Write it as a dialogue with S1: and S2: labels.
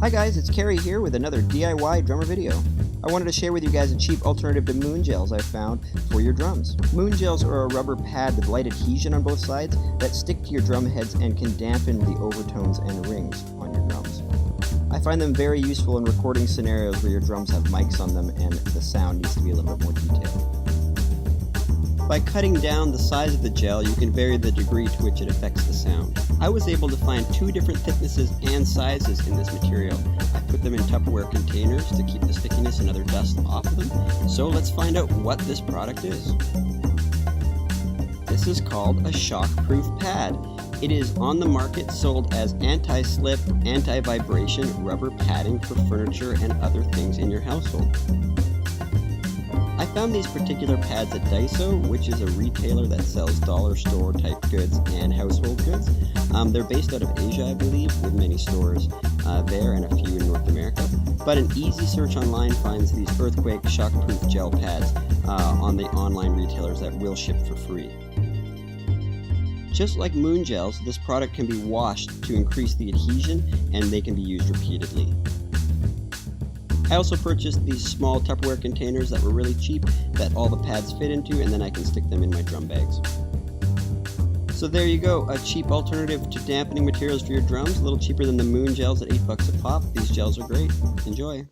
S1: Hi guys, it's Kerry here with another DIY drummer video. I wanted to share with you guys a cheap alternative to Moongels I found for your drums. Moongels are a rubber pad with light adhesion on both sides that stick to your drum heads and can dampen the overtones and rings on your drums. I find them very useful in recording scenarios where your drums have mics on them and the sound needs to be a little bit more detailed. By cutting down the size of the gel, you can vary the degree to which it affects the sound. I was able to find 2 different thicknesses and sizes in this material. I put them in Tupperware containers to keep the stickiness and other dust off of them. So let's find out what this product is. This is called a shockproof pad. It is on the market sold as anti-slip, anti-vibration rubber padding for furniture and other things in your household. I found these particular pads at Daiso, which is a retailer that sells dollar store type goods and household goods. They're based out of Asia, I believe, with many stores there and a few in North America. But an easy search online finds these earthquake shockproof gel pads on the online retailers that will ship for free. Just like Moongels, this product can be washed to increase the adhesion and they can be used repeatedly. I also purchased these small Tupperware containers that were really cheap that all the pads fit into, and then I can stick them in my drum bags. So there you go, a cheap alternative to dampening materials for your drums, a little cheaper than the Moongels at $8 a pop. These gels are great. Enjoy!